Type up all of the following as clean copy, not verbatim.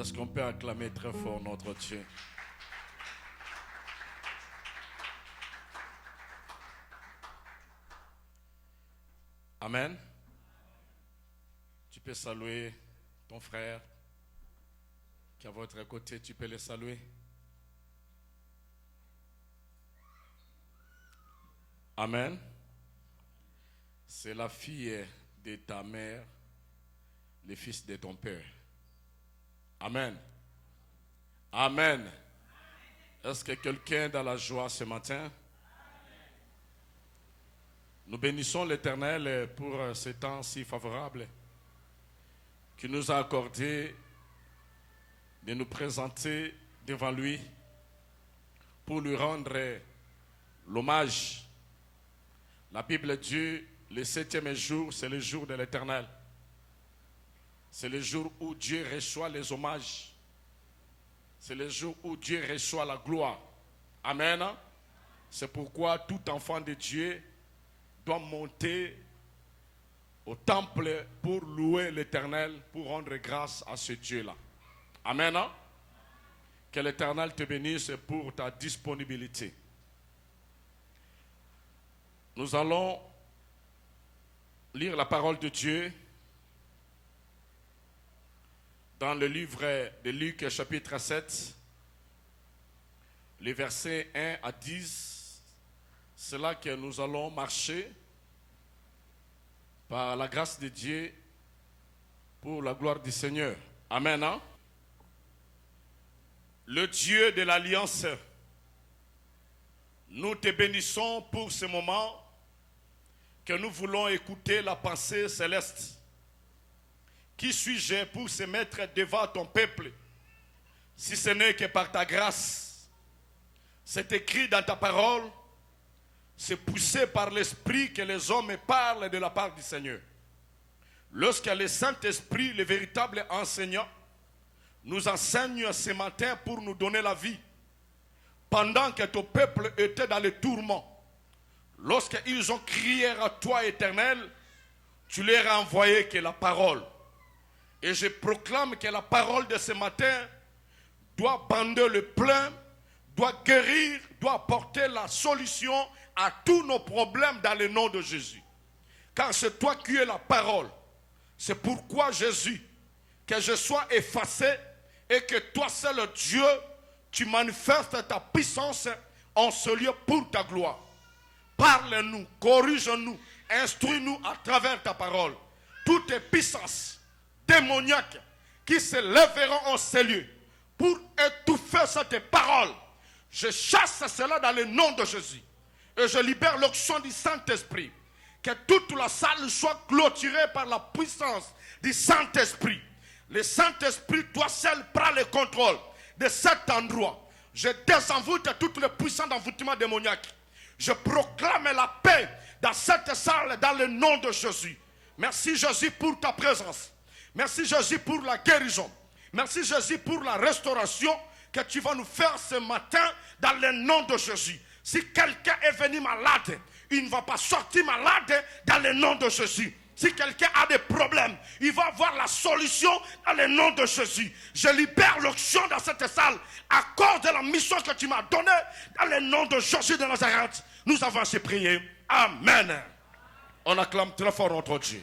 Est-ce qu'on peut acclamer très fort notre Dieu? Amen. Tu peux saluer ton frère qui est à votre côté, tu peux le saluer. Amen. C'est la fille de ta mère, le fils de ton père. Amen. Amen. Est-ce que quelqu'un est dans la joie ce matin? Nous bénissons l'Éternel pour ce temps si favorable qu'il nous a accordé de nous présenter devant lui pour lui rendre l'hommage. La Bible dit, le 7e jour, c'est le jour de l'Éternel. C'est le jour où Dieu reçoit les hommages. C'est le jour où Dieu reçoit la gloire. Amen. C'est pourquoi tout enfant de Dieu doit monter au temple pour louer l'Éternel, pour rendre grâce à ce Dieu-là. Amen. Que l'Éternel te bénisse pour ta disponibilité. Nous allons lire la parole de Dieu dans le livre de Luc, chapitre 7, les versets 1 à 10. C'est là que nous allons marcher par la grâce de Dieu pour la gloire du Seigneur. Amen. Le Dieu de l'Alliance, nous te bénissons pour ce moment que nous voulons écouter la pensée céleste. Qui suis-je pour se mettre devant ton peuple, si ce n'est que par ta grâce? C'est écrit dans ta parole, c'est poussé par l'Esprit que les hommes parlent de la part du Seigneur. Lorsque le Saint-Esprit, le véritable enseignant, nous enseigne ce matin pour nous donner la vie, pendant que ton peuple était dans le tourment, lorsqu'ils ont crié à toi, Éternel, tu leur as envoyé que la parole. Et je proclame que la parole de ce matin doit bander le plein, doit guérir, doit apporter la solution à tous nos problèmes dans le nom de Jésus. Car c'est toi qui es la parole. C'est pourquoi Jésus, que je sois effacé et que toi seul Dieu, tu manifestes ta puissance en ce lieu pour ta gloire. Parle-nous, corrige-nous, instruis-nous à travers ta parole. Toutes les puissances démoniaques qui se lèveront en ces lieux pour étouffer cette parole, je chasse cela dans le nom de Jésus et je libère l'onction du Saint-Esprit. Que toute la salle soit clôturée par la puissance du Saint-Esprit. Le Saint-Esprit, toi seul, prends le contrôle de cet endroit. Je désenvoûte toutes les puissances d'envoûtement démoniaque. Je proclame la paix dans cette salle dans le nom de Jésus. Merci Jésus pour ta présence. Merci Jésus pour la guérison. Merci Jésus pour la restauration que tu vas nous faire ce matin dans le nom de Jésus. Si quelqu'un est venu malade, il ne va pas sortir malade dans le nom de Jésus. Si quelqu'un a des problèmes, il va avoir la solution dans le nom de Jésus. Je libère l'onction dans cette salle à cause de la mission que tu m'as donnée dans le nom de Jésus de Nazareth. Nous avons ainsi prié. Amen. On acclame très fort notre Dieu.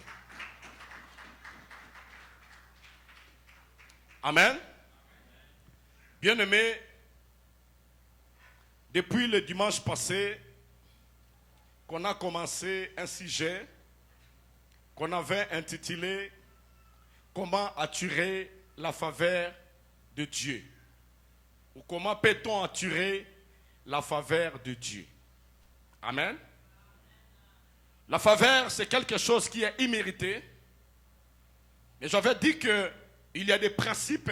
Amen. Bien-aimés, depuis le dimanche passé, qu'on a commencé un sujet qu'on avait intitulé « Comment attirer la faveur de Dieu » ou « Comment peut-on attirer la faveur de Dieu » Amen. La faveur, c'est quelque chose qui est immérité. Mais j'avais dit qu'il y a des principes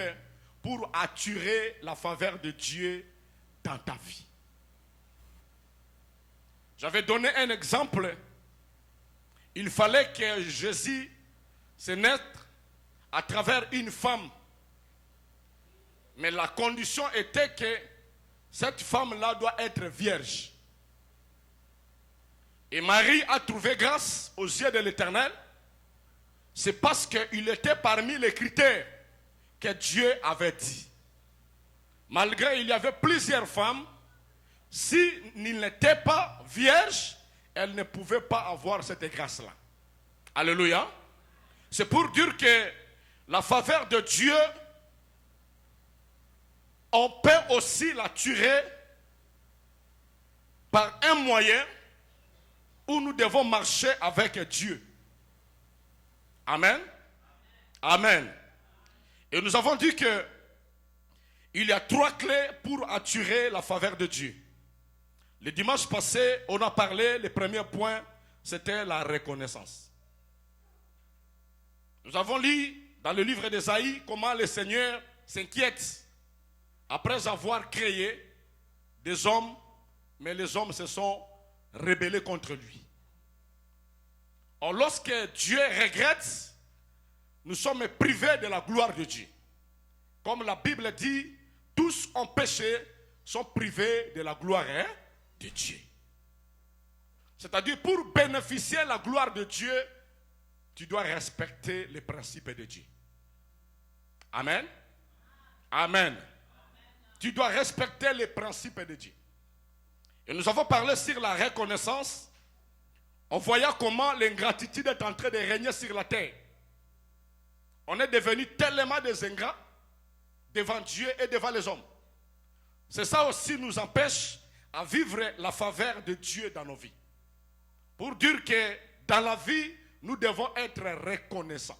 pour attirer la faveur de Dieu dans ta vie. J'avais donné un exemple. Il fallait que Jésus se naisse à travers une femme. Mais la condition était que cette femme-là doit être vierge. Et Marie a trouvé grâce aux yeux de l'Éternel. C'est parce qu'il était parmi les critères que Dieu avait dit. Malgré il y avait plusieurs femmes, s'il n'était pas vierge, elle ne pouvait pas avoir cette grâce-là. Alléluia. C'est pour dire que la faveur de Dieu, on peut aussi la tuer par un moyen où nous devons marcher avec Dieu. Amen. Amen. Et nous avons dit que il y a 3 clés pour attirer la faveur de Dieu. Le dimanche passé, on a parlé, le premier point, c'était la reconnaissance. Nous avons lu dans le livre d'Ésaïe comment le Seigneur s'inquiète après avoir créé des hommes, mais les hommes se sont rebellés contre lui. Or, lorsque Dieu regrette, nous sommes privés de la gloire de Dieu. Comme la Bible dit, tous ont péché, sont privés de la gloire de Dieu. C'est-à-dire, pour bénéficier de la gloire de Dieu, tu dois respecter les principes de Dieu. Amen. Amen. Tu dois respecter les principes de Dieu. Et nous avons parlé sur la reconnaissance. On voyait comment l'ingratitude est en train de régner sur la terre. On est devenu tellement des ingrats devant Dieu et devant les hommes. C'est ça aussi nous empêche à vivre la faveur de Dieu dans nos vies. Pour dire que dans la vie, nous devons être reconnaissants.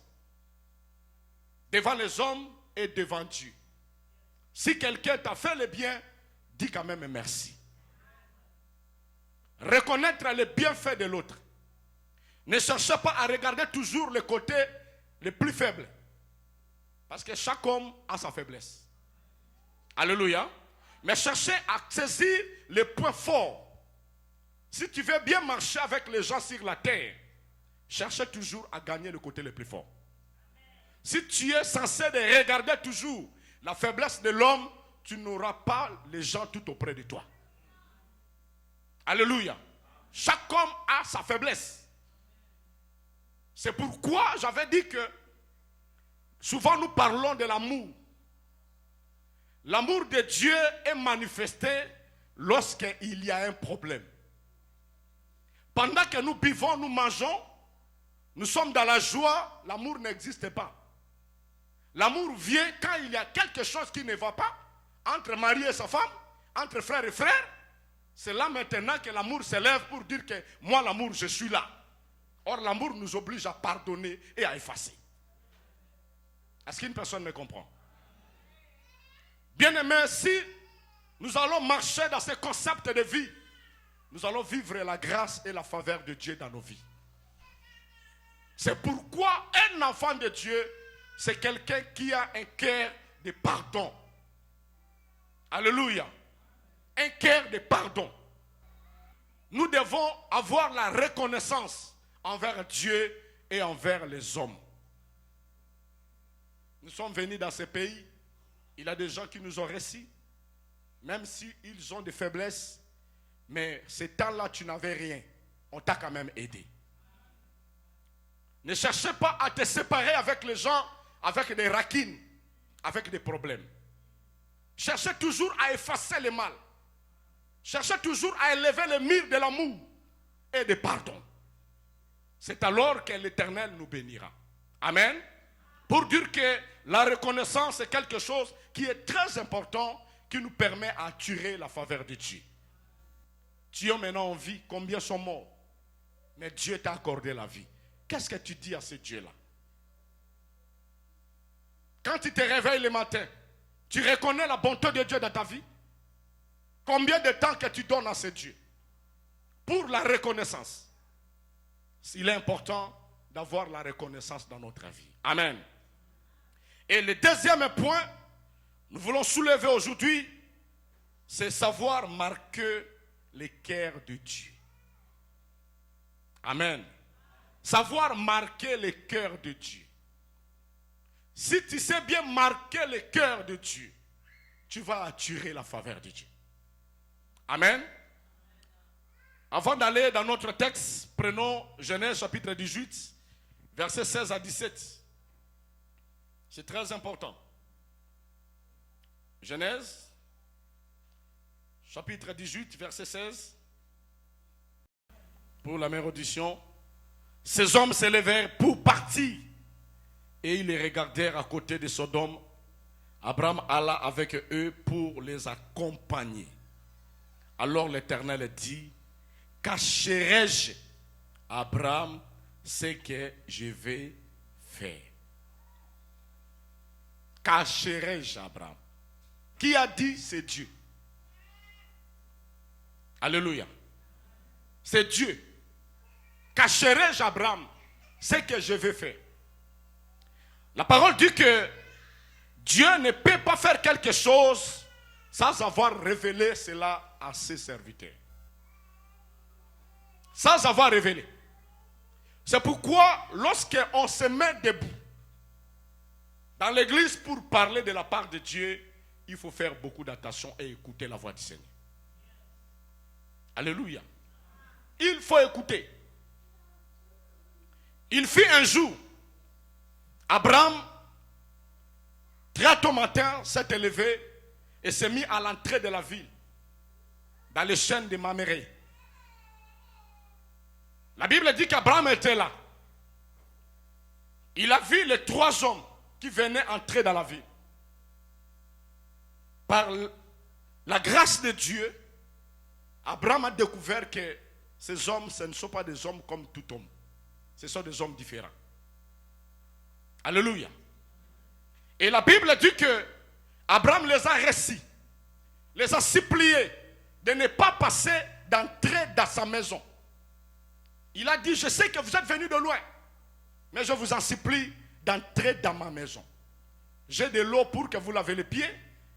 Devant les hommes et devant Dieu. Si quelqu'un t'a fait le bien, dis quand même merci. Reconnaître les bienfaits de l'autre. Ne cherchez pas à regarder toujours le côté le plus faible. Parce que chaque homme a sa faiblesse. Alléluia. Mais cherchez à saisir les points forts. Si tu veux bien marcher avec les gens sur la terre, cherchez toujours à gagner le côté le plus fort. Si tu es censé de regarder toujours la faiblesse de l'homme, tu n'auras pas les gens tout auprès de toi. Alléluia. Chaque homme a sa faiblesse. C'est pourquoi j'avais dit que souvent nous parlons de l'amour. L'amour de Dieu est manifesté lorsqu'il y a un problème. Pendant que nous buvons, nous mangeons, nous sommes dans la joie, l'amour n'existe pas. L'amour vient quand il y a quelque chose qui ne va pas entre mari et sa femme, entre frère et frère. C'est là maintenant que l'amour s'élève pour dire que moi l'amour je suis là. Or l'amour nous oblige à pardonner et à effacer. Est-ce qu'une personne me comprend? Bien-aimés, si nous allons marcher dans ce concept de vie, nous allons vivre la grâce et la faveur de Dieu dans nos vies. C'est pourquoi un enfant de Dieu, c'est quelqu'un qui a un cœur de pardon. Alléluia. Un cœur de pardon. Nous devons avoir la reconnaissance envers Dieu et envers les hommes. Nous sommes venus dans ce pays, il y a des gens qui nous ont réussi, même s'ils ont des faiblesses, mais ces temps-là, tu n'avais rien. On t'a quand même aidé. Ne cherchez pas à te séparer avec les gens, avec des raquines, avec des problèmes. Cherchez toujours à effacer le mal. Cherchez toujours à élever le mur de l'amour et de pardon. C'est alors que l'Éternel nous bénira. Amen. Pour dire que la reconnaissance est quelque chose qui est très important, qui nous permet d'attirer la faveur de Dieu. Tu es maintenant en vie, combien sont morts? Mais Dieu t'a accordé la vie. Qu'est-ce que tu dis à ce Dieu-là? Quand tu te réveilles le matin, tu reconnais la bonté de Dieu dans ta vie? Combien de temps que tu donnes à ce Dieu? Pour la reconnaissance. Il est important d'avoir la reconnaissance dans notre vie. Amen. Et le deuxième point, nous voulons soulever aujourd'hui, c'est savoir marquer les cœurs de Dieu. Amen. Savoir marquer les cœurs de Dieu. Si tu sais bien marquer les cœurs de Dieu, tu vas attirer la faveur de Dieu. Amen. Avant d'aller dans notre texte, prenons Genèse chapitre 18, versets 16 à 17. C'est très important. Genèse, chapitre 18, verset 16. Pour la même audition. Ces hommes s'élevèrent pour partir et ils les regardèrent à côté de Sodome. Abraham alla avec eux pour les accompagner. Alors l'Éternel dit, cacherai-je à Abraham ce que je vais faire? Cacherai-je à Abraham? Qui a dit? C'est Dieu. Alléluia. C'est Dieu. Cacherai-je à Abraham ce que je vais faire? La parole dit que Dieu ne peut pas faire quelque chose sans avoir révélé cela à ses serviteurs. Sans avoir révélé. C'est pourquoi lorsqu'on se met debout dans l'église pour parler de la part de Dieu, il faut faire beaucoup d'attention et écouter la voix du Seigneur. Alléluia. Il faut écouter. Il fut un jour, Abraham, très tôt matin, s'est élevé et s'est mis à l'entrée de la ville, dans les chênes de Mamré. La Bible dit qu'Abraham était là. Il a vu les 3 hommes qui venaient entrer dans la ville. Par la grâce de Dieu, Abraham a découvert que ces hommes, ce ne sont pas des hommes comme tout homme. Ce sont des hommes différents. Alléluia. Et la Bible dit que Abraham les a reçus, les a suppliés de ne pas passer d'entrer dans sa maison. Il a dit, je sais que vous êtes venus de loin, mais je vous en supplie d'entrer dans ma maison. J'ai de l'eau pour que vous lavez les pieds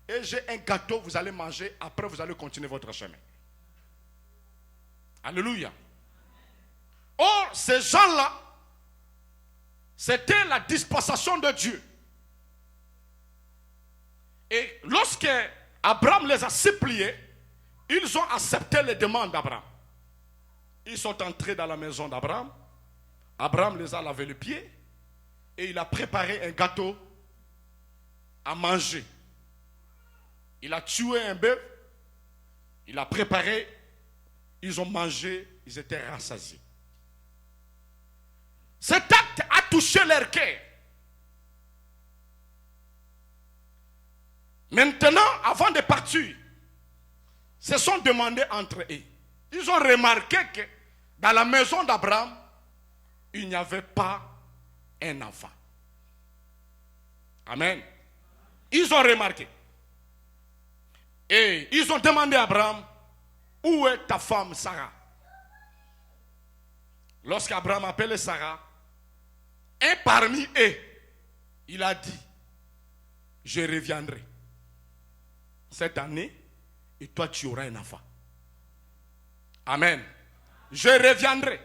et j'ai un gâteau, vous allez manger, après vous allez continuer votre chemin. Alléluia. Or, ces gens-là, c'était la dispensation de Dieu. Et lorsque Abraham les a suppliés, ils ont accepté les demandes d'Abraham. Ils sont entrés dans la maison d'Abraham. Abraham les a lavé les pieds et il a préparé un gâteau à manger. Il a tué un bœuf, il a préparé, ils ont mangé, ils étaient rassasiés. Cet acte a touché leur cœur. Maintenant, avant de partir, se sont demandés entre eux. Ils ont remarqué que dans la maison d'Abraham, il n'y avait pas un enfant. Amen. Ils ont remarqué. Et ils ont demandé à Abraham, où est ta femme Sarah? Lorsqu'Abraham appelait Sarah, un parmi eux, il a dit, je reviendrai cette année et toi tu auras un enfant. Amen. Je reviendrai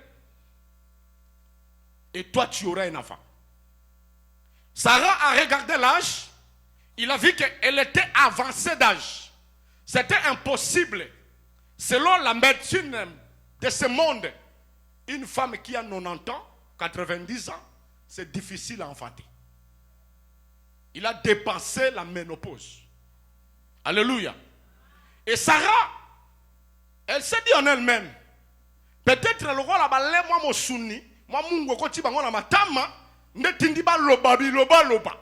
et toi tu auras un enfant. Sarah a regardé l'âge, il a vu qu'elle était avancée d'âge. C'était impossible. Selon la médecine de ce monde, une femme qui a 90 ans, 90 ans, c'est difficile à enfanter. Il a dépassé la ménopause. Alléluia. Et Sarah, elle s'est dit en elle-même, peut-être le roi là-bas, moi mon souni, moi mon gokoti bango na matama, ne tindi ba loba bi loba loba.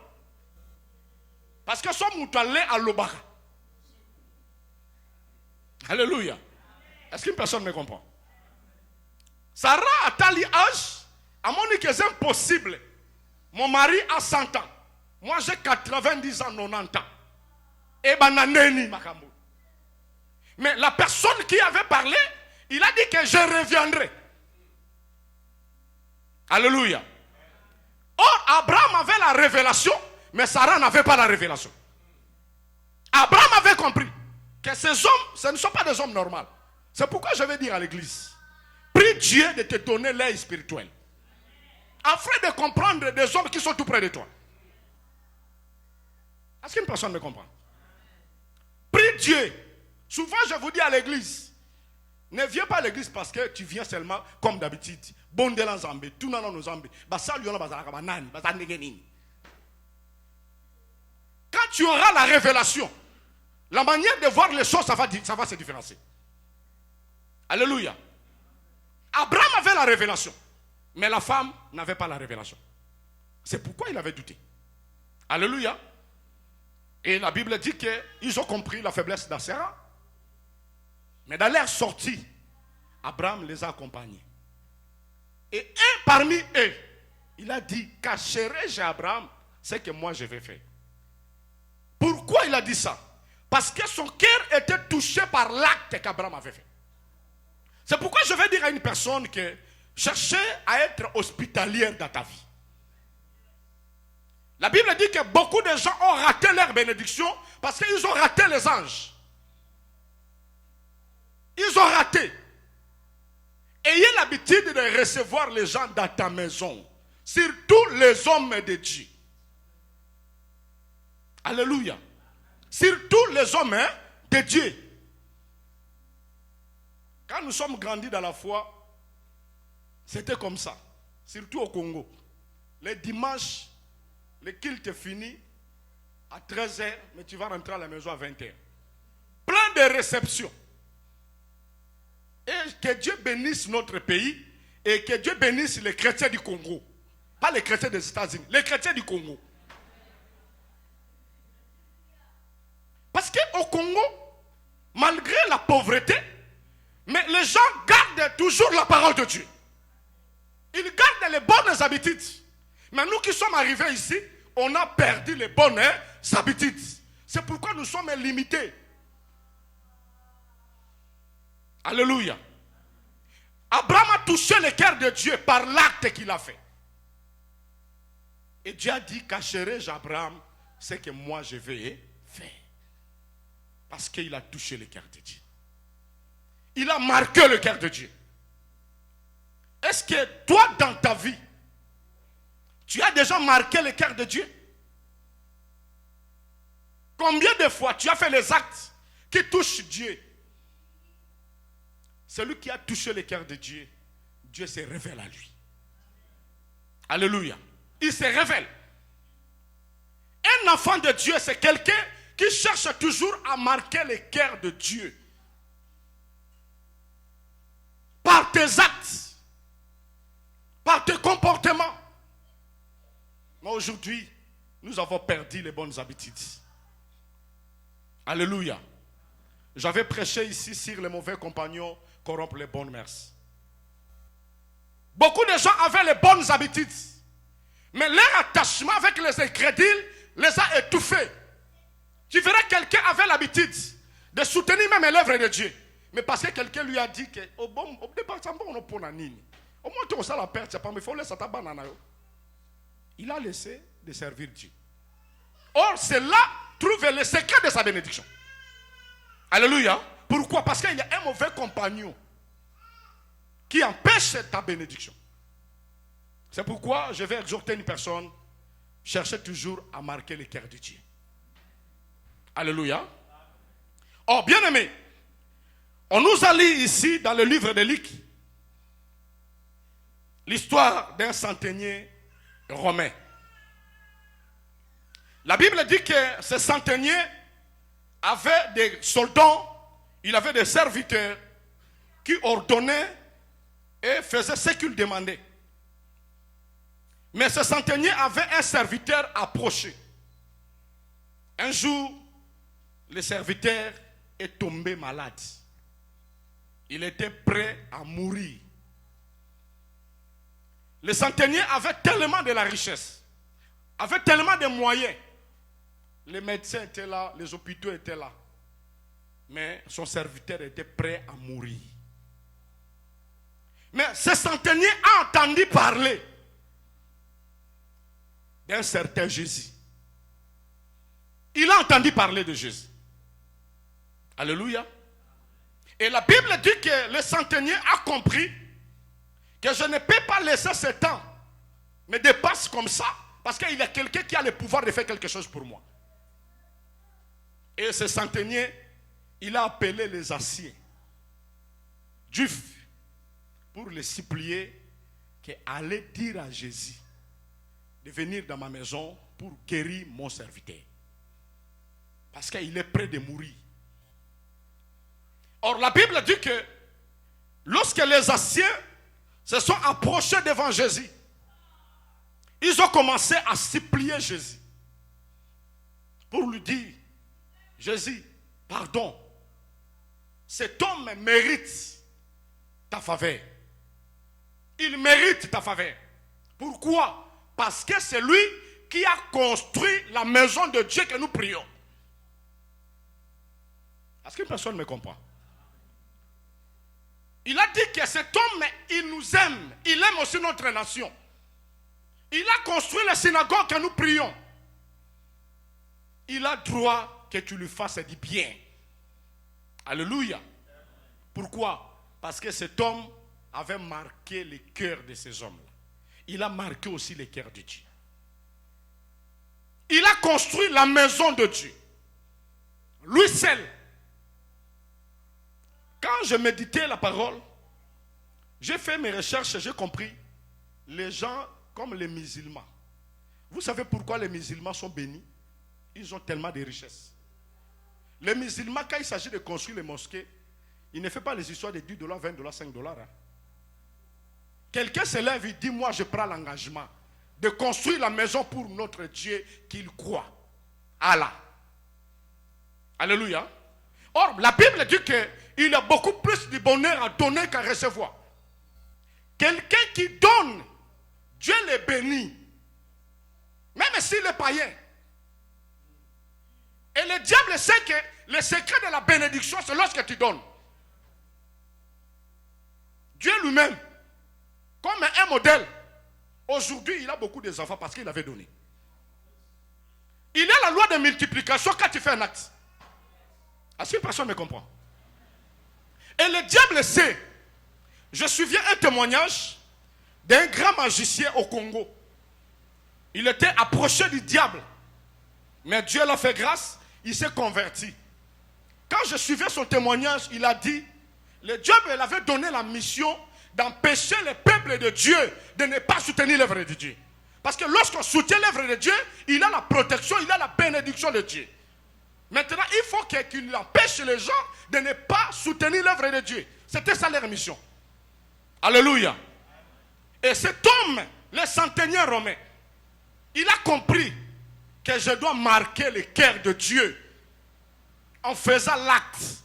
Parce que son moutalé à lobaka. Alléluia. Est-ce qu'une personne me comprend? Sarah a tali âge, à mon avis que c'est impossible. Mon mari a 100 ans. Moi j'ai 90 ans, 90 ans. Et bananeni makambo. Mais la personne qui avait parlé, il a dit que je reviendrai. Alléluia. Or, Abraham avait la révélation, mais Sarah n'avait pas la révélation. Abraham avait compris que ces hommes, ce ne sont pas des hommes normaux. C'est pourquoi je vais dire à l'église, prie Dieu de te donner l'œil spirituel. Afin de comprendre des hommes qui sont tout près de toi. Est-ce qu'une personne me comprend? Prie Dieu. Souvent je vous dis à l'église, ne viens pas à l'église parce que tu viens seulement comme d'habitude. Bondelan Zambé, tout le monde Zambé. Quand tu auras la révélation, La manière de voir les choses, ça va se différencier. Alléluia. Abraham avait la révélation, mais la femme n'avait pas la révélation. C'est pourquoi il avait douté. Alléluia. Et la Bible dit qu'ils ont compris la faiblesse d'Asséra. Mais dans leur sortie, Abraham les a accompagnés. Et un parmi eux, il a dit, cacherai-je à Abraham ce que moi je vais faire. Pourquoi il a dit ça? Parce que son cœur était touché par l'acte qu'Abraham avait fait. C'est pourquoi je vais dire à une personne que cherchez à être hospitalière dans ta vie. La Bible dit que beaucoup de gens ont raté leur bénédiction parce qu'ils ont raté les anges. Ils ont raté. Ayez l'habitude de recevoir les gens dans ta maison, surtout les hommes de Dieu. Alléluia. Surtout les hommes de Dieu. Quand nous sommes grandis dans la foi, c'était comme ça. Surtout au Congo. Les dimanches, le culte est fini à 13h, mais tu vas rentrer à la maison à 20h. Plein de réceptions. Et que Dieu bénisse notre pays et que Dieu bénisse les chrétiens du Congo. Pas les chrétiens des États-Unis, les chrétiens du Congo. Parce qu'au Congo, malgré la pauvreté, mais les gens gardent toujours la parole de Dieu. Ils gardent les bonnes habitudes. Mais nous qui sommes arrivés ici, on a perdu les bonnes habitudes. C'est pourquoi nous sommes limités. Alléluia. Abraham a touché le cœur de Dieu par l'acte qu'il a fait. Et Dieu a dit, cacherai-je à Abraham ce que moi je vais faire. Parce qu'il a touché le cœur de Dieu. Il a marqué le cœur de Dieu. Est-ce que toi, dans ta vie, tu as déjà marqué le cœur de Dieu? Combien de fois tu as fait les actes qui touchent Dieu? Celui qui a touché le cœur de Dieu, Dieu se révèle à lui. Alléluia. Il se révèle. Un enfant de Dieu, c'est quelqu'un qui cherche toujours à marquer le cœur de Dieu. Par tes actes, par tes comportements. Mais aujourd'hui, nous avons perdu les bonnes habitudes. Alléluia. J'avais prêché ici sur les mauvais compagnons corrompent les bonnes mœurs. Beaucoup de gens avaient les bonnes habitudes, mais leur attachement avec les incrédules les a étouffés. Tu verrais quelqu'un avait l'habitude de soutenir même l'œuvre de Dieu, mais parce que quelqu'un lui a dit que au bon département on n'a pas nini. Au moins tu as la perte, c'est pas mais faut laisser ta banane. Il a laissé de servir Dieu. Or cela trouve le secret de sa bénédiction. Alléluia. Pourquoi? Parce qu'il y a un mauvais compagnon qui empêche ta bénédiction. C'est pourquoi je vais exhorter une personne, cherchez toujours à marquer le cœur de Dieu. Alléluia. Oh, bien aimé, on nous a lu ici dans le livre de Luc l'histoire d'un centenier romain. La Bible dit que ce centenier avait des soldats, il avait des serviteurs qui ordonnaient et faisaient ce qu'il demandait. Mais ce centenier avait un serviteur approché. Un jour, le serviteur est tombé malade. Il était prêt à mourir. Le centenier avait tellement de la richesse, avait tellement de moyens. Les médecins étaient là, les hôpitaux étaient là. Mais son serviteur était prêt à mourir. Mais ce centenier a entendu parler d'un certain Jésus. Il a entendu parler de Jésus. Alléluia. Et la Bible dit que le centenier a compris que je ne peux pas laisser ce temps me dépasse comme ça parce qu'il y a quelqu'un qui a le pouvoir de faire quelque chose pour moi. Et ce centenier, il a appelé les anciens juifs pour les supplier qu'elle allait dire à Jésus de venir dans ma maison pour guérir mon serviteur. Parce qu'il est prêt de mourir. Or, la Bible dit que lorsque les anciens se sont approchés devant Jésus, ils ont commencé à supplier Jésus pour lui dire, Jésus, pardon, cet homme mérite ta faveur. Il mérite ta faveur. Pourquoi? Parce que c'est lui qui a construit la maison de Dieu que nous prions. Est-ce qu'une personne me comprend? Il a dit que cet homme, il nous aime. Il aime aussi notre nation. Il a construit la synagogue que nous prions. Il a droit que tu lui fasses du bien. Alléluia. Pourquoi? Parce que cet homme avait marqué le cœur de ces hommes-là. Il a marqué aussi le cœur de Dieu. Il a construit la maison de Dieu. Lui seul. Quand je méditais la parole, j'ai fait mes recherches et j'ai compris les gens comme les musulmans. Vous savez pourquoi les musulmans sont bénis? Ils ont tellement de richesses. Les musulmans, quand il s'agit de construire les mosquées, ils ne font pas les histoires de $10, $20, $5. Hein. Quelqu'un se lève et dit, moi je prends l'engagement de construire la maison pour notre Dieu qu'il croit. Allah. Alléluia. Or, la Bible dit qu'il y a beaucoup plus de bonheur à donner qu'à recevoir. Quelqu'un qui donne, Dieu le bénit. Même s'il est païen. Et le diable sait que le secret de la bénédiction, c'est lorsque tu donnes. Dieu lui-même, comme un modèle, aujourd'hui, il a beaucoup d'enfants parce qu'il avait donné. Il y a la loi de multiplication quand tu fais un acte. Est-ce que personne me comprend? Et le diable sait. Je me souviens un témoignage d'un grand magicien au Congo. Il était approché du diable. Mais Dieu l'a fait grâce, il s'est converti. Quand je suivais son témoignage, il a dit, le diable avait donné la mission d'empêcher le peuple de Dieu de ne pas soutenir l'œuvre de Dieu. Parce que lorsqu'on soutient l'œuvre de Dieu, il a la protection, il a la bénédiction de Dieu. Maintenant, il faut qu'il empêche les gens de ne pas soutenir l'œuvre de Dieu. C'était ça leur mission. Alléluia. Et cet homme, le centenier romain, il a compris que je dois marquer le cœur de Dieu en faisant l'acte.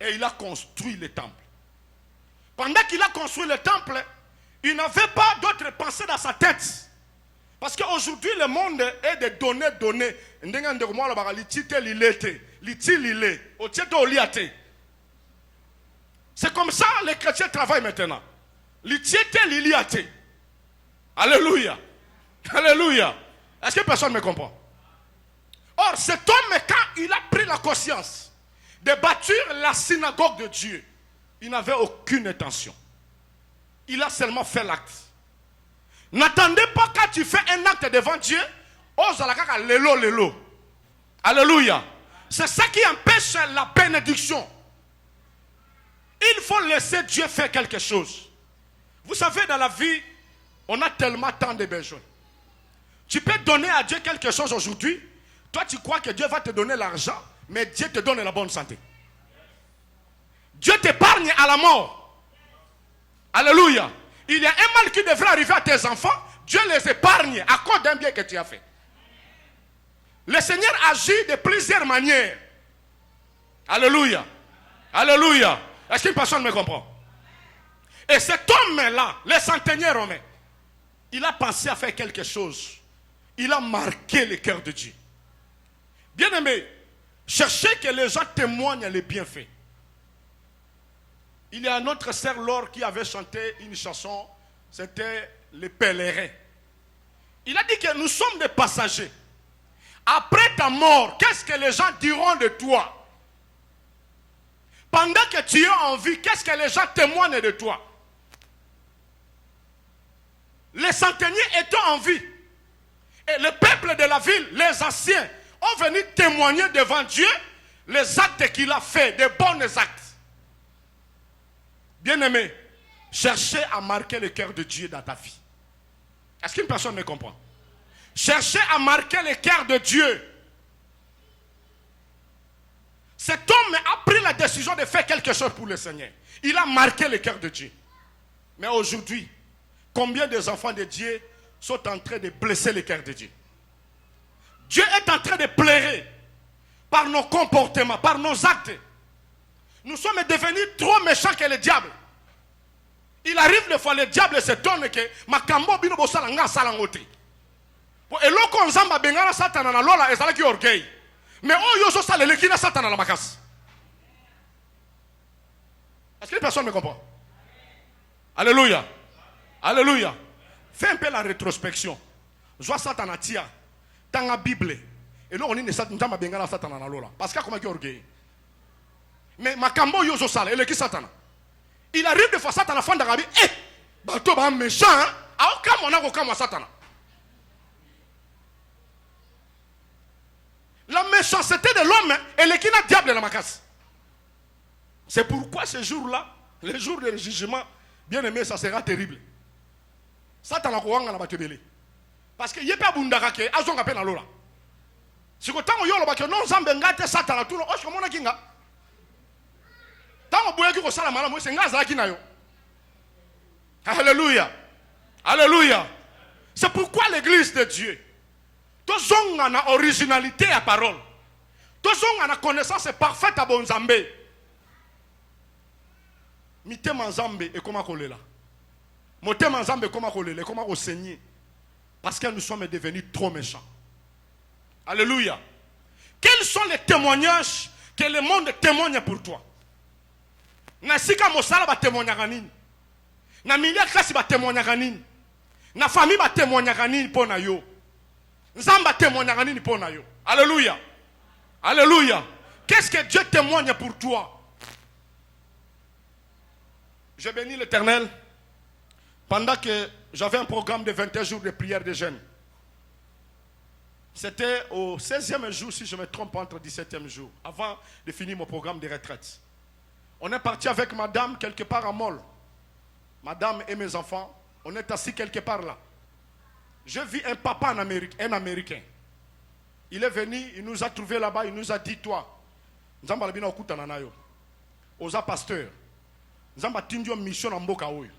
Et il a construit le temple. Pendant qu'il a construit le temple, il n'avait pas d'autres pensées dans sa tête. Parce qu'aujourd'hui, le monde est de donner. C'est comme ça que les chrétiens travaillent maintenant. Alléluia. Alléluia. Est-ce que personne me comprend? Or, cet homme, quand il a pris la conscience de bâtir la synagogue de Dieu, il n'avait aucune intention. Il a seulement fait l'acte. N'attendez pas quand tu fais un acte devant Dieu, lelo. Alléluia. C'est ça qui empêche la bénédiction. Il faut laisser Dieu faire quelque chose. Vous savez, dans la vie, on a tellement tant de besoins. Tu peux donner à Dieu quelque chose aujourd'hui. Toi, tu crois que Dieu va te donner l'argent, mais Dieu te donne la bonne santé. Dieu t'épargne à la mort. Alléluia. Il y a un mal qui devrait arriver à tes enfants. Dieu les épargne à cause d'un bien que tu as fait. Le Seigneur agit de plusieurs manières. Alléluia. Alléluia. Est-ce qu'une personne me comprend? Et cet homme-là, le centenier romain, il a pensé à faire quelque chose. Il a marqué le cœur de Dieu. Bien-aimé, cherchez que les gens témoignent les bienfaits. Il y a notre sœur Laure qui avait chanté une chanson, c'était Les Pèlerins. Il a dit que nous sommes des passagers. Après ta mort, qu'est-ce que les gens diront de toi? Pendant que tu es en vie, qu'est-ce que les gens témoignent de toi? Les centeniers étant en vie, et le peuple de la ville, les anciens, ont venu témoigner devant Dieu les actes qu'il a fait, des bons actes. Bien-aimé, cherchez à marquer le cœur de Dieu dans ta vie. Est-ce qu'une personne me comprend? Cherchez à marquer le cœur de Dieu. Cet homme a pris la décision de faire quelque chose pour le Seigneur. Il a marqué le cœur de Dieu. Mais aujourd'hui, combien des enfants de Dieu sont en train de blesser le cœur de Dieu? Dieu est en train de pleurer par nos comportements, par nos actes. Nous sommes devenus trop méchants que le diable. Il arrive des fois, le diable s'étonne que makambo bino bosala nga sala ngote. Et loko nzamba bengana satana na lola ezala ki orgueil. Mais oh yo so sala lekina satana la makasi. Est-ce que les personnes me comprennent? Alléluia. Alléluia. Fais un peu la rétrospection. Joa satana tia tanga Bible. Et là on est satana bengana satana na lola. Parce que comment ki orgueil. Mais makambo yo so sala eleki satana. Il arrive de fois Satan fin d'Arabie. Eh, bateau ba méchant. Ah, comme on a comme Satan. La méchanceté de l'homme et le qui n'a diable dans ma casse. C'est pourquoi ce jour-là, le jour du jugement, bien aimé, ça sera terrible. Satan a quoi dans la batebele. Parce que yépa bundaka ke azonga pe na lola. Si ko tango yolo ba ke non zambe ngate Satan la tout le osh komona kinga. Alléluia. Alléluia. C'est pourquoi l'église de Dieu, tous ont une originalité à parole. Tous ont une connaissance parfaite à bon Zambé. Mitema Zambé et comment coller là. Motema Zambé comment coller là, comment enseigner. Parce que nous sommes devenus trop méchants. Alléluia. Quels sont les témoignages que le monde témoigne pour toi? Na sika mosala ba témoignaka nini? Na milia klasi ba témoignaka nini? Na famille ba témoignaka nini pona yo? Nzamba témoignaka nini pona yo? Alléluia. Alléluia. Qu'est-ce que Dieu témoigne pour toi? Je bénis l'Éternel pendant que j'avais un programme de 21 jours de prière de jeûne. C'était au 16e jour, si je me trompe, entre 17e jour, avant de finir mon programme de retraite. On est parti avec madame quelque part à Moll. Madame et mes enfants, on est assis quelque part là. Je vis un papa en Amérique, un Américain. Il est venu, il nous a trouvé là-bas, il nous a dit, toi, Nzamba labina okutana nayo. Oza pasteur. Nzamba tindio mission na mboka oyo.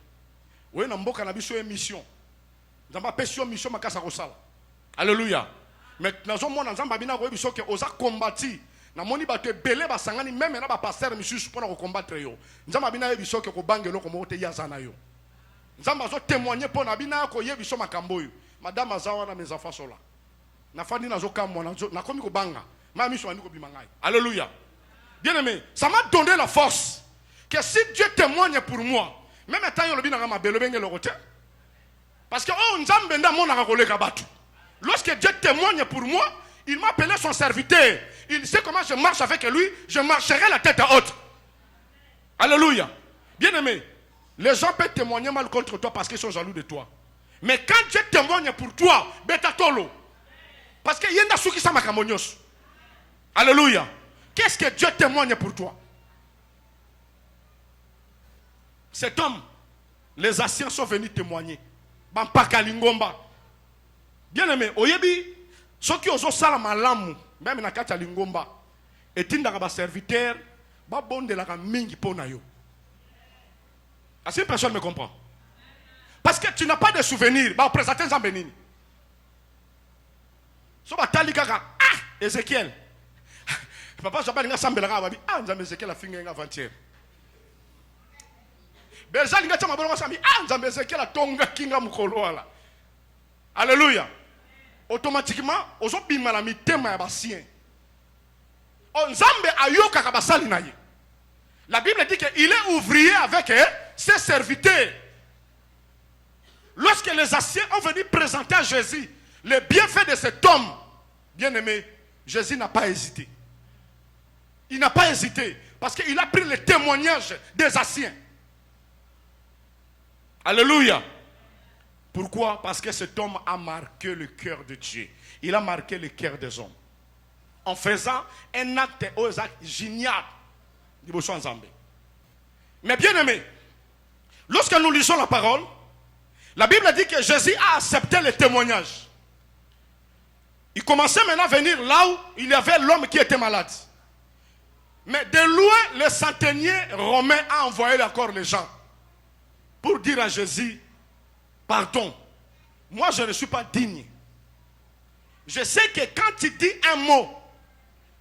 Oyo na mboka na biso mission. Nzamba pesio mission makasa kosala. Alléluia. Mais nazo mona Nzamba bina ko biso ke oza combattre. Na moni bato belé basangani même na ba pasteur misusu pour na combattre yo. Nzamba bina yebiso ke ko bangelo ko mote yazana yo. Nzamba zo témoigner pour na bina ko yebiso makambo yo. Madame azawa na mes enfants sont là. Na fandi nazo kamwa na komi ko banga. Ma mission ani ko bimangai. Alléluia. Bien aimé, ça m'a donné la force que si Dieu témoigne pour moi, même étant yo lobina ma belo bengelo ko te. Parce que oh Nzambe nda mona ka koleka batu. Lorsque Dieu témoigne pour moi, il m'a appelé son serviteur. Il sait comment je marche avec lui. Je marcherai la tête haute. Alléluia. Bien aimé, les gens peuvent témoigner mal contre toi parce qu'ils sont jaloux de toi. Mais quand Dieu témoigne pour toi, betatolo. Parce que yenda souki sa makamonyos. Alléluia. Qu'est-ce que Dieu témoigne pour toi? Cet homme, les anciens sont venus témoigner. Bampaka lingomba. Bien aimé, oyebi, ceux qui osent ça la malamu, même na kata lingomba, et tinda ba serviteur, ba bonde la mingi pona yo. Est-ce que personne me comprend? Parce que tu n'as pas de souvenirs, ba présenter Zambénini. So ba tali kaka, ah, Ézéchiel. Papa j'appelle nga sambela ba bi, ah, Nzambe Ézéchiel a fingi nga avant-hier. Belza linga chama bolonga sambi, ah, Nzambe Ézéchiel a tonga kinga mukolo wala. Alléluia. Automatiquement, aux autres la mitema ya basien. Nzambe ayoka ka basali na ye. La Bible dit qu'il est ouvrier avec ses serviteurs. Lorsque les anciens ont venu présenter à Jésus les bienfaits de cet homme, bien-aimé, Jésus n'a pas hésité. Il n'a pas hésité parce qu'il a pris le témoignage des anciens. Alléluia. Pourquoi? Parce que cet homme a marqué le cœur de Dieu. Il a marqué le cœur des hommes. En faisant un acte génial. Mais bien aimé, lorsque nous lisons la parole, la Bible dit que Jésus a accepté le témoignage. Il commençait maintenant à venir là où il y avait l'homme qui était malade. Mais de loin, le centenier romain a envoyé encore les gens pour dire à Jésus, pardon, moi je ne suis pas digne. Je sais que quand tu dis un mot,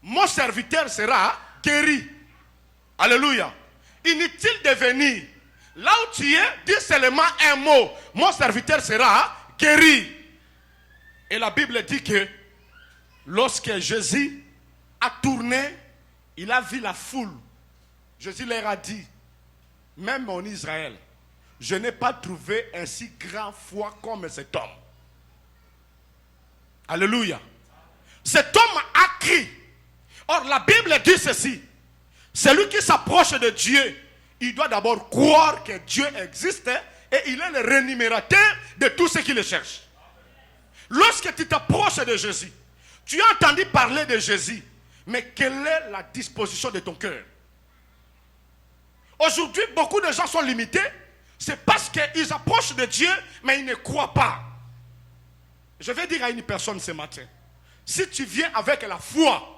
mon serviteur sera guéri. Alléluia. Inutile de venir. Là où tu es, dis seulement un mot. Mon serviteur sera guéri. Et la Bible dit que lorsque Jésus a tourné, il a vu la foule. Jésus leur a dit, même en Israël, je n'ai pas trouvé un si grand foi comme cet homme. Alléluia. Cet homme a crié. Or, la Bible dit ceci. Celui qui s'approche de Dieu, il doit d'abord croire que Dieu existe et il est le rémunérateur de tous ceux qui le cherchent. Lorsque tu t'approches de Jésus, tu as entendu parler de Jésus, mais quelle est la disposition de ton cœur? Aujourd'hui, beaucoup de gens sont limités. C'est parce qu'ils approchent de Dieu, mais ils ne croient pas. Je vais dire à une personne ce matin, si tu viens avec la foi,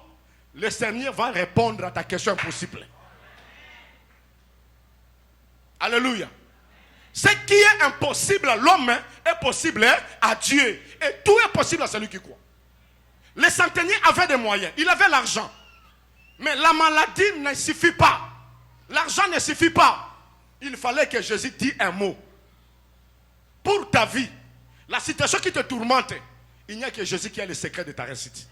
le Seigneur va répondre à ta question impossible. Alléluia. Ce qui est impossible à l'homme est possible à Dieu. Et tout est possible à celui qui croit. Le centenier avait des moyens, il avait l'argent. Mais la maladie ne suffit pas. L'argent ne suffit pas. Il fallait que Jésus dise un mot. Pour ta vie, la situation qui te tourmente, il n'y a que Jésus qui a le secret de ta réussite.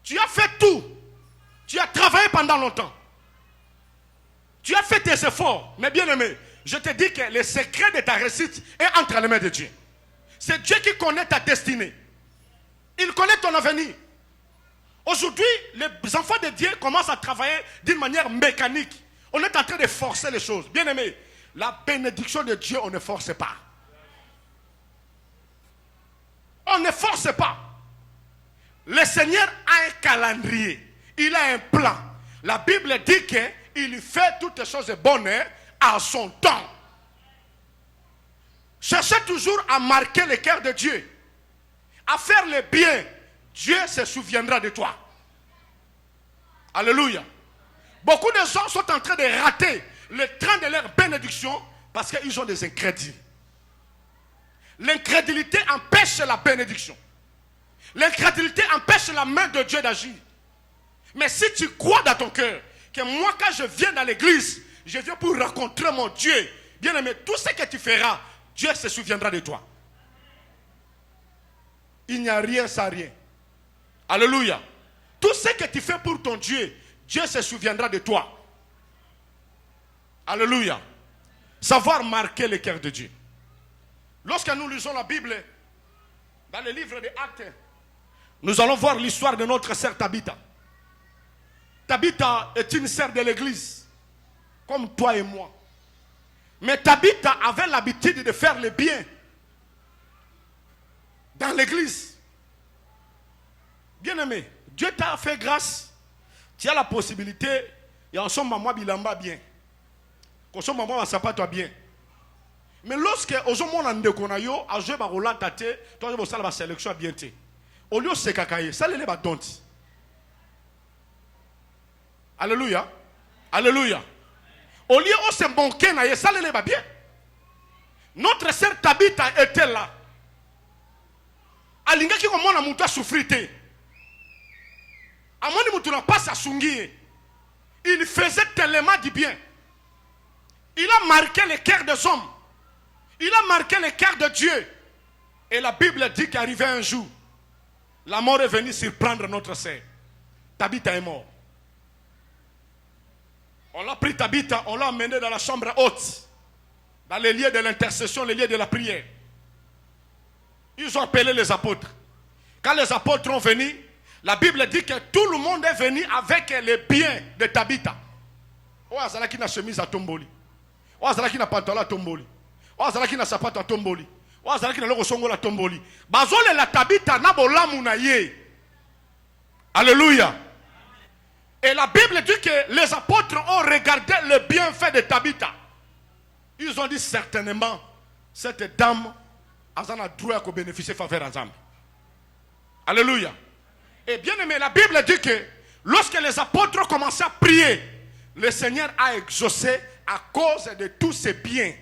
Tu as fait tout. Tu as travaillé pendant longtemps. Tu as fait tes efforts. Mais bien aimé, je te dis que le secret de ta réussite est entre les mains de Dieu. C'est Dieu qui connaît ta destinée. Il connaît ton avenir. Aujourd'hui, les enfants de Dieu commencent à travailler d'une manière mécanique. On est en train de forcer les choses. Bien aimé, la bénédiction de Dieu, on ne force pas. On ne force pas. Le Seigneur a un calendrier. Il a un plan. La Bible dit qu'il fait toutes les choses bonnes à son temps. Cherchez toujours à marquer le cœur de Dieu. À faire le bien. Dieu se souviendra de toi. Alléluia. Beaucoup de gens sont en train de rater le train de leur bénédiction parce qu'ils ont des incrédules. L'incrédulité empêche la bénédiction. L'incrédulité empêche la main de Dieu d'agir. Mais si tu crois dans ton cœur que moi, quand je viens dans l'église, je viens pour rencontrer mon Dieu, bien aimé, tout ce que tu feras, Dieu se souviendra de toi. Il n'y a rien sans rien. Alléluia. Tout ce que tu fais pour ton Dieu, Dieu se souviendra de toi. Alléluia. Savoir marquer le cœur de Dieu. Lorsque nous lisons la Bible, dans le livre des Actes, nous allons voir l'histoire de notre sœur Tabitha. Tabitha est une sœur de l'église, comme toi et moi. Mais Tabitha avait l'habitude de faire le bien dans l'église. Bien aimé, Dieu t'a fait grâce. Tu as la possibilité, et en son maman bilamba bien. Qu'en son maman va sapato bien. Mais lorsque aujourd'hui on a ndekonayo, a joué barola tate, toi je vais faire la sélection bien té. Au lieu de se kakaye, ça les va donc. Alléluia. Alléluia. Au lieu de se manquer na ça les va bien. Notre sœur Tabitha était là. Alinga qui comment na muta souffrité. Amoni mutu na pas sa sungi. Il faisait tellement du bien. Il a marqué le cœur des hommes. Il a marqué le cœur de Dieu. Et la Bible dit qu'arrivait un jour, la mort est venue surprendre notre sœur. Tabitha est mort. On l'a pris Tabitha, on l'a emmené dans la chambre haute, dans les lieux de l'intercession, les lieux de la prière. Ils ont appelé les apôtres. Quand les apôtres sont venus, la Bible dit que tout le monde est venu avec les biens de Tabitha. Oh, azala qui n'a chemise à tomboli. Oh, azala qui n'a pantalon à tomboli. Oh, azala qui n'a sapato à tomboli. Oh, azala qui n'a logo songo à tomboli. Bazole la Tabitha na bolamu na ye. Alléluia. Et la Bible dit que les apôtres ont regardé le bienfait de Tabitha. Ils ont dit certainement, cette dame a droit à bénéficier de faveur ensemble. Alléluia. Et bien aimé, la Bible dit que Lorsque les apôtres commençaient à prier, le Seigneur a exaucé à cause de tous ses biens.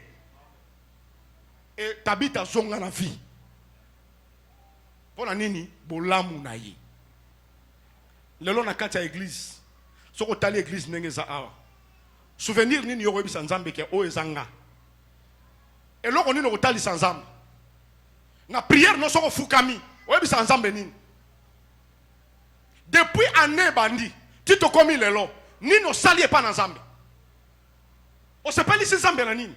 Et Tabitha zonga na vie. Pour la nini, bolamu na yi. Lelo na kati ya église. Soko tali église nengeza awa. Souvenir nini yoko ebisa nzambe ke o ezanga. Et loko nini otali sanzambe. Na prière no soko fukami. O ebisa nzambe nini. Depuis année bandi, tu te commis lelo. Nini osali pas na nzambe. On se pali si nzambe na nini.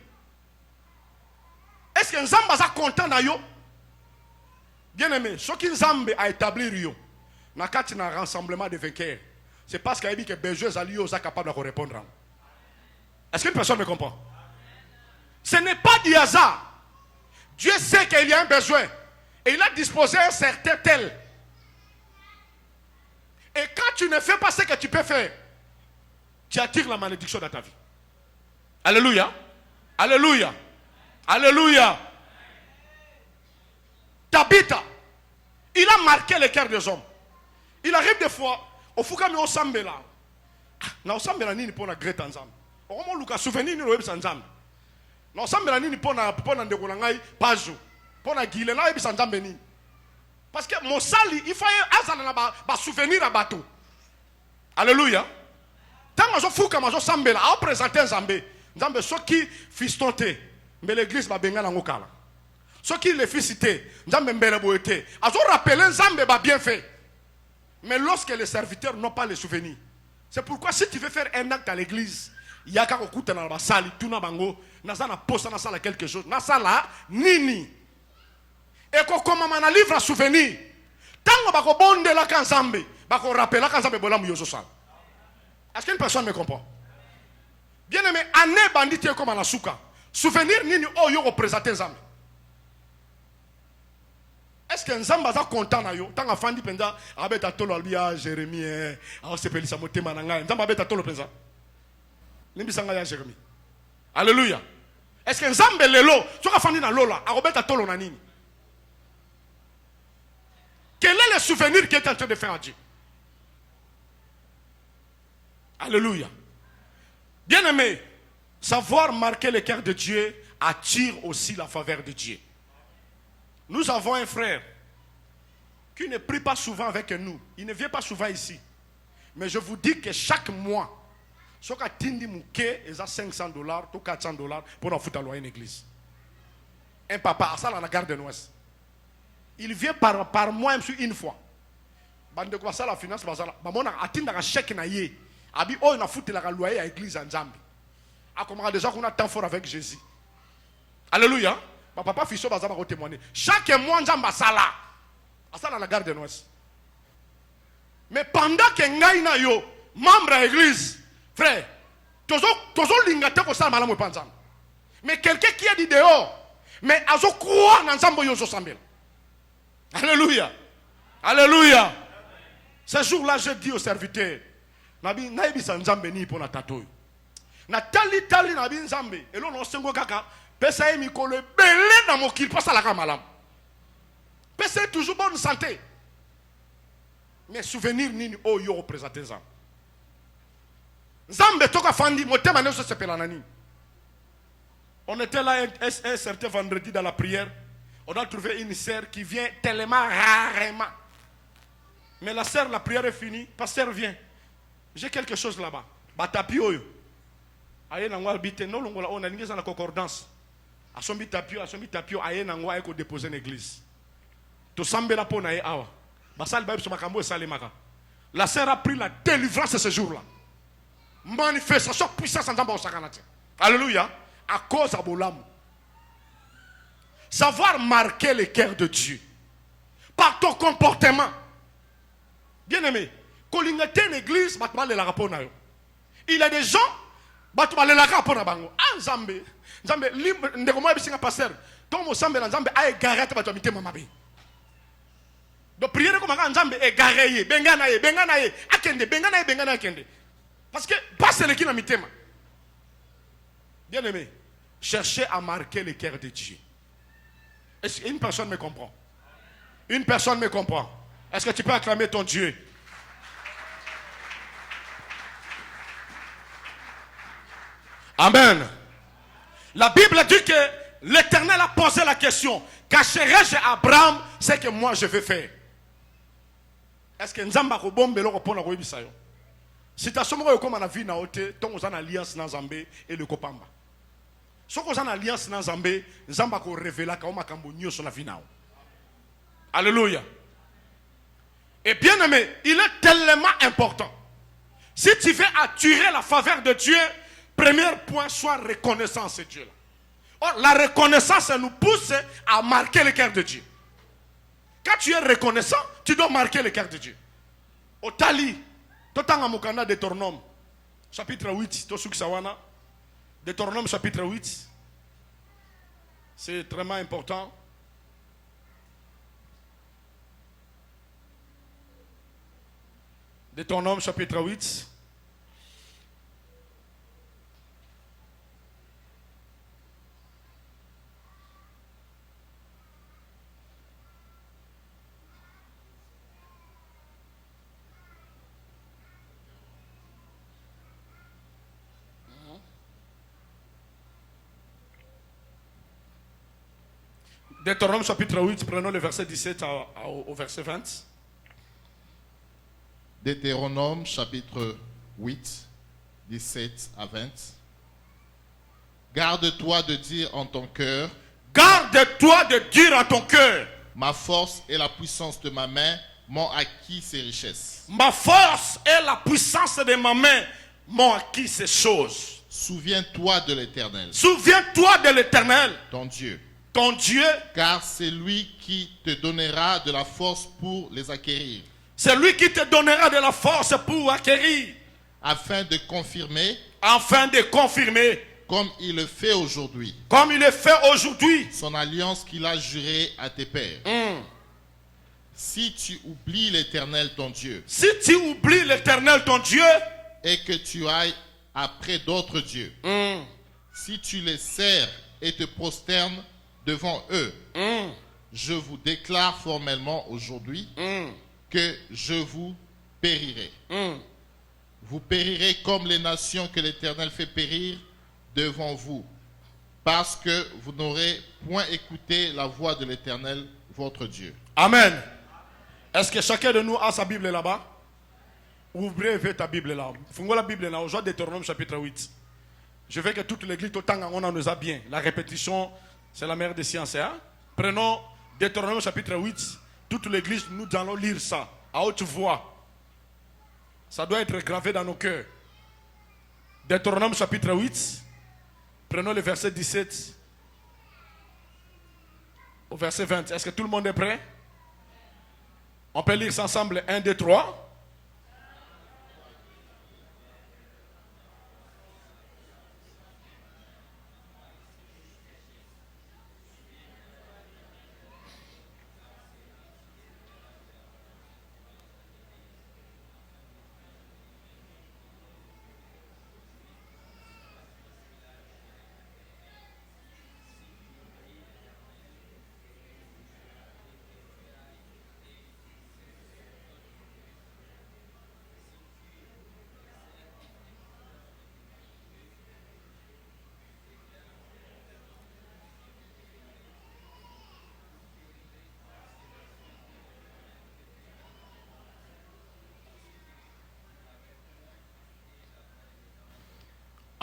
Est-ce que nzambe a content na yo? Bien aimé, ce qui nzambe a établi yo. Na kati na rassemblement de vainqueurs. C'est parce qu'il a dit que besoin zali yo capable de répondre. Est-ce qu'une personne me comprend? Ce n'est pas du hasard. Dieu sait qu'il y a un besoin. Et il a disposé un certain tel. Et quand tu ne fais pas ce que tu peux faire, tu attires la malédiction dans ta vie. Alléluia. Alléluia. Alléluia. Tabitha, il a marqué le cœur des hommes. Il arrive des fois, au Fukami au Sambela. Na Sambela nini pona Greta Nzam. Omo luka souvenir ni webisa Nzam. Na Sambela nini pona ndeko ngai Pajo. Pona Gile na webisa Nzam nini. Parce que mon sali, il faut azala na ba souvenir à bateau. Alléluia. Tant que je Fukama je Sambela a présenté Nzambe. Nzambe soki fistonté. Mais l'église va benga nango kala. Ce qui les fils cités, Nzambe mbele boete. Azo rappeler Nzambe ba bien fait. Mais lorsque les serviteurs n'ont pas les souvenirs, c'est pourquoi si tu veux faire un acte à l'église, il y a qu'à écouter dans la salle, tout na bango, na sala poste na sala quelque chose, na sala nini. Et qu'on comme on a livre à souvenir, tant qu'on va bonde la kanzambe, va qu'on rappelle la kanzambe bolam yoso sal. Est-ce qu'une personne me comprend? Bien aimé, année bandit comme à la souka. Souvenir nini oh yo représenter Nzambe. Est-ce que Nzambe est content na yo? Tant afandi penza abeta tolo albia Jérémie a sepeli sa motema na ngai. Nzambe abeta tolo penza. Limbisanga ya Jérémie. Alléluia. Est-ce que Nzambe lelo soka afandi na lola abeta tolo na nini? Quel est le souvenir qu'il est en train de faire à Dieu? Alléluia. Bien-aimé, savoir marquer le cœur de Dieu attire aussi la faveur de Dieu. Nous avons un frère qui ne prie pas souvent avec nous. Il ne vient pas souvent ici. Mais je vous dis que chaque mois, ce qu'il tindi mouké, il a $500 ou $400 pour nous foutre à loyer une église. Un papa, à ça, dans la gare de l'Ouest. Il vient par mois, même une fois. Bande quoi ça la finance, bah on a atteint un chèque na yé. Abi oh, on a foutu la loyer à l'église en Zambie. A comment déjà qu'on a tant fort avec Jésus. Alléluia. Ma papa Fisso va témoigner. Chaque mois, Nzamba sala. Ça dans la gare de l'Ouest. Mais pendant que Ngaïna yo, membre de l'église, frère, toujours l'ingate pour ça, malam ou panzam. Mais quelqu'un qui a dit dehors, mais azo croire dans Nzambo yo sambel. Alléluia. Alléluia. Ce jour-là, je dis aux serviteurs, Nabi, naïbi sa Nzambe ni pour la tatou. Na tali nabi Nzambe. Et là, on s'engo kaka. Pesa yi mikolo belé na mokil pas la kamalam. Pesa toujours bonne santé. Mais souvenir nini oh yo représenter Nzambe. Nzambe toka fandi motema ne se sepela nani. On était là un certain vendredi dans la prière. On a trouvé une sœur qui vient tellement rarement. Mais la sœur, la prière est finie. Pasteur vient. J'ai quelque chose là-bas. Batapi oyo. Aye na ngwa bite no longola on a ningeza na concordance. Asombi tapio aye na ngwa eko déposer une église. To sambela pona e awa. Basal ba biso makambo esalemaka. La sœur a pris la délivrance ce jour-là. Manifestation puissance en Zamba Osakanati. Alléluia. À cause de Bolam. Savoir marquer le cœur de Dieu. Par ton comportement. Bien aimé. Kolingate une église, il y a des gens, ah Nzambe, Nzambe, ndekoma bisinga pasteur, tomo Nzambe na Nzambe a égaré ta batomité mamabe. Donc prière comme Nzambe égaré, bengana ye, akende, bengana akende. Parce que passe le qui na mitema. Bien aimé, cherchez à marquer le cœur de Dieu. Est-ce qu'une personne me comprend? Une personne me comprend. Est-ce que tu peux acclamer ton Dieu? Amen. La Bible dit que l'Éternel a posé la question. Cacherai-je à Abraham ce que moi je vais faire? Est-ce que Nzamba ko bombe lo ko na ko yebisa yo? Citation mo ko na vie na ote, ton ozana alliance na Nzambe et le kopamba. Soko ozana alliance na Nzambe, Nzamba ko révéla ka o makambo nyoso na vie na. Alléluia. Et bien aimé, il est tellement important. Si tu veux attirer la faveur de Dieu, premier point, sois reconnaissant à ce Dieu-là. Or, la reconnaissance nous pousse à marquer le cœur de Dieu. Quand tu es reconnaissant, tu dois marquer le cœur de Dieu. Au Tali, Totanga Mukanda Deutéronome, chapitre 8, Tosuk Sawana, Deutéronome chapitre 8, c'est très important. Deutéronome chapitre 8. Deutéronome chapitre 8, prenons le verset 17 au verset 20. Deutéronome chapitre 8, 17 à 20. Garde-toi de dire en ton cœur, garde-toi de dire en ton cœur, ma force et la puissance de ma main m'ont acquis ces richesses. Ma force et la puissance de ma main m'ont acquis ces choses. Souviens-toi de l'Éternel. Souviens-toi de l'Éternel, ton Dieu. Ton Dieu, car c'est lui qui te donnera de la force pour les acquérir. C'est lui qui te donnera de la force pour acquérir. Afin de confirmer. Afin de confirmer. Comme il le fait aujourd'hui. Comme il le fait aujourd'hui. Son alliance qu'il a jurée à tes pères. Si tu oublies l'Éternel ton Dieu. Si tu oublies l'Éternel ton Dieu. Et que tu ailles après d'autres dieux. Si tu les sers et te prosternes devant eux. Je vous déclare formellement aujourd'hui. Que je vous périrai. Vous périrez comme les nations que l'Éternel fait périr devant vous, parce que vous n'aurez point écouté la voix de l'Éternel, votre Dieu. Amen. Est-ce que chacun de nous a sa Bible là-bas? Ouvrez ta Bible là. Fungons la Bible là, aujourd'hui Deutéronome chapitre 8. Je veux que toute l'église, autant qu'on nous a bien. La répétition, c'est la mère des sciences. Hein? Prenons Deutéronome chapitre 8. Toute l'église, nous allons lire ça à haute voix. Ça doit être gravé dans nos cœurs. Deutéronome chapitre 8. Prenons le verset 17 au verset 20. Est-ce que tout le monde est prêt? On peut lire ça ensemble. 1, 2, 3.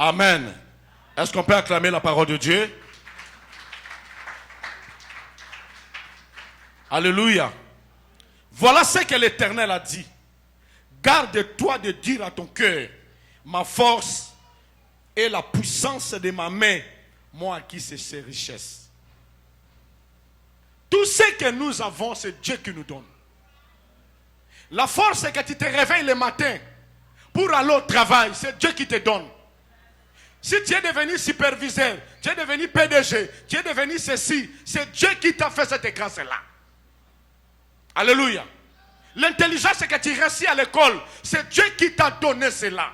Amen. Est-ce qu'on peut acclamer la parole de Dieu? Alléluia. Voilà ce que l'Éternel a dit. Garde-toi de dire à ton cœur, ma force et la puissance de ma main m'ont acquis ces richesses. Tout ce que nous avons, c'est Dieu qui nous donne. La force, c'est que tu te réveilles le matin pour aller au travail. C'est Dieu qui te donne. Si tu es devenu superviseur, tu es devenu PDG, tu es devenu ceci, c'est Dieu qui t'a fait cette grâce-là. Alléluia. L'intelligence, c'est que tu réussis à l'école. C'est Dieu qui t'a donné cela.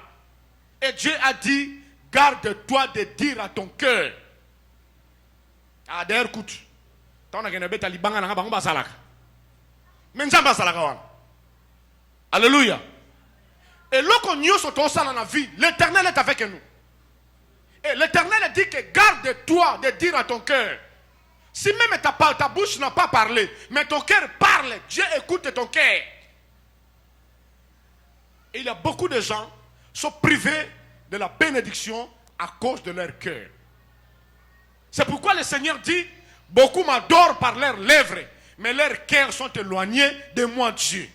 Et Dieu a dit, garde-toi de dire à ton cœur. Ah, d'ailleurs, écoute. Alléluia. Et lorsqu'on y est dans la vie, l'Éternel est avec nous. Et l'Éternel dit que garde-toi de dire à ton cœur. Si même ta bouche n'a pas parlé, mais ton cœur parle, Dieu écoute ton cœur. Et il y a beaucoup de gens qui sont privés de la bénédiction à cause de leur cœur. C'est pourquoi le Seigneur dit, beaucoup m'adorent par leurs lèvres, mais leurs cœurs sont éloignés de moi, Dieu.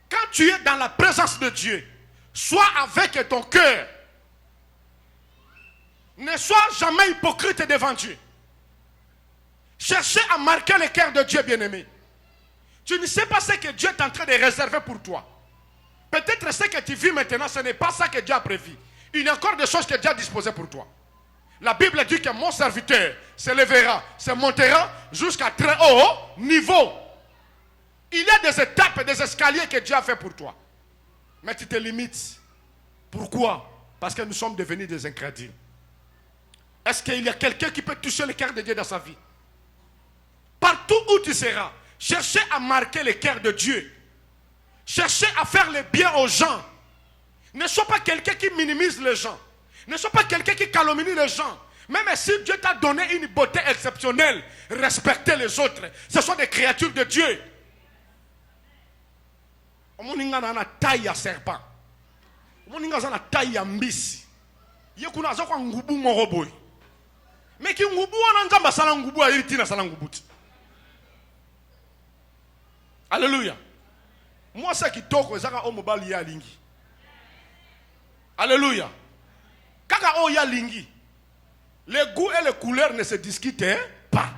Quand tu es dans la présence de Dieu, sois avec ton cœur. Ne sois jamais hypocrite devant Dieu. Cherchez à marquer le cœur de Dieu, bien-aimé. Tu ne sais pas ce que Dieu est en train de réserver pour toi. Peut-être ce que tu vis maintenant, ce n'est pas ça que Dieu a prévu. Il y a encore des choses que Dieu a disposées pour toi. La Bible dit que mon serviteur se lèvera, se montera jusqu'à très haut niveau. Il y a des étapes et des escaliers que Dieu a fait pour toi. Mais tu te limites. Pourquoi? Parce que nous sommes devenus des incrédules. Est-ce qu'il y a quelqu'un qui peut toucher le cœur de Dieu dans sa vie? Partout où tu seras, cherchez à marquer le cœur de Dieu. Cherchez à faire le bien aux gens. Ne sois pas quelqu'un qui minimise les gens. Ne sois pas quelqu'un qui calomnie les gens. Même si Dieu t'a donné une beauté exceptionnelle, respectez les autres. Ce sont des créatures de Dieu. Omoninga na taille à serpent. Omoninga na taille à mbisi. Yekuna azokwa ngubu moroboy. Mais qui ngubu wana nzamba sala ngubu a iriti na sala ngubu. Alléluia. Moi c'est qui toko ezaka o mobali ya lingi. Alléluia. Kaka o ya lingi. Les goûts et les couleurs ne se discutent pas.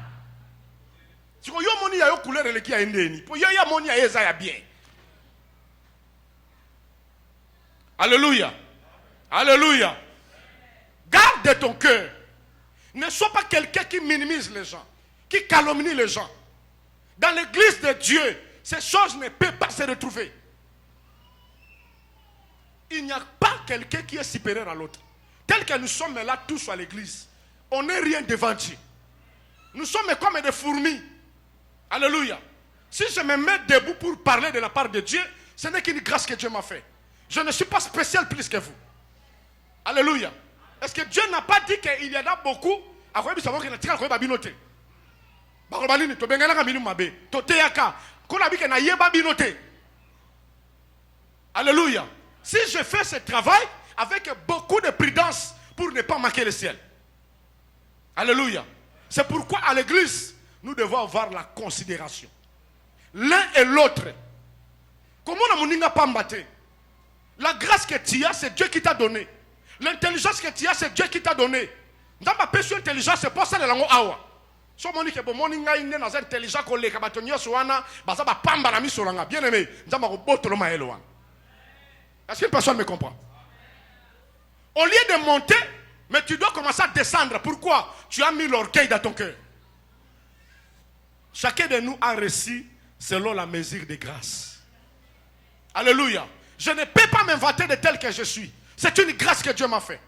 Si yo moni ya yo couleur ele ki ya endeni. Po yo ya moni ya eza ya bien. Alléluia. Alléluia. Garde ton cœur. Ne sois pas quelqu'un qui minimise les gens, qui calomnie les gens. Dans l'église de Dieu, ces choses ne peuvent pas se retrouver. Il n'y a pas quelqu'un qui est supérieur à l'autre. Tel que nous sommes là tous à l'église, on n'est rien devant Dieu. Nous sommes comme des fourmis. Alléluia. Si je me mets debout pour parler de la part de Dieu, ce n'est qu'une grâce que Dieu m'a fait. Je ne suis pas spécial plus que vous. Alléluia. Est-ce que Dieu n'a pas dit qu'il y en a beaucoup? Alléluia. Si je fais ce travail avec beaucoup de prudence pour ne pas manquer le ciel. Alléluia. C'est pourquoi à l'église, nous devons avoir la considération. L'un et l'autre. Comment on n'a pas mbatté? La grâce que tu as, c'est Dieu qui t'a donné. L'intelligence que tu as, c'est Dieu qui t'a donné. Dans ma personne intelligence, c'est pas ça de la awa. So moni ke bon ninga ine na za intelligent ko le ka batonyo soana, baza ba pamba na misolanga. Bien aimé, nzamba ko botolo maelo wan. Est-ce qu'une personne me comprend? Au lieu de monter, mais tu dois commencer à descendre. Pourquoi? Tu as mis l'orgueil dans ton cœur. Chacun de nous a reçu selon la mesure de grâce. Alléluia. Je ne peux pas m'inventer de tel que je suis. C'est une grâce que Dieu m'a fait.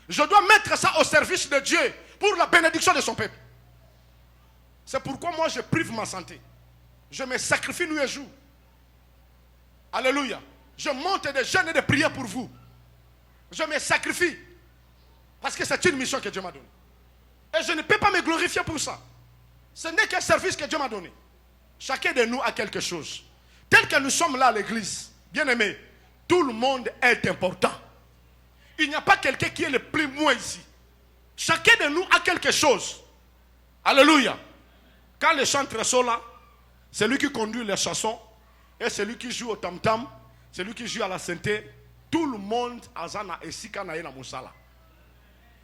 Je dois mettre ça au service de Dieu pour la bénédiction de son peuple. C'est pourquoi moi je prive ma santé. Je me sacrifie nuit et jour. Alléluia. Je monte des jeûnes et des prières pour vous. Je me sacrifie. Parce que c'est une mission que Dieu m'a donnée. Et je ne peux pas me glorifier pour ça. Ce n'est qu'un service que Dieu m'a donné. Chacun de nous a quelque chose. Tel que nous sommes là à l'église, bien aimé, tout le monde est important. Il n'y a pas quelqu'un qui est le plus moins ici. Chacun de nous a quelque chose. Alléluia. Quand les chantres sont là, c'est lui qui conduit les chansons, et celui qui joue au tam-tam, celui qui joue à la synthé, tout le monde a zana et sikana na musala.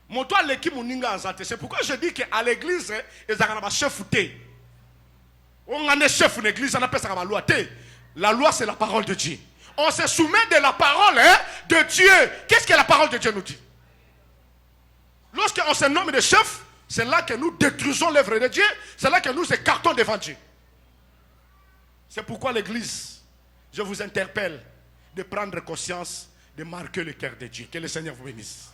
Moto aleki muninga azate. C'est pourquoi je dis qu'à l'église, ils ont un chef fouté. On a un chef d'église, on appelle ça la loi. La loi, c'est la parole de Dieu. On se soumet de la parole de Dieu. Qu'est-ce que la parole de Dieu nous dit? Lorsqu'on se nomme de chef, c'est là que nous détruisons l'œuvre de Dieu. C'est là que nous écartons devant Dieu. C'est pourquoi l'église, je vous interpelle de prendre conscience, de marquer le cœur de Dieu. Que le Seigneur vous bénisse.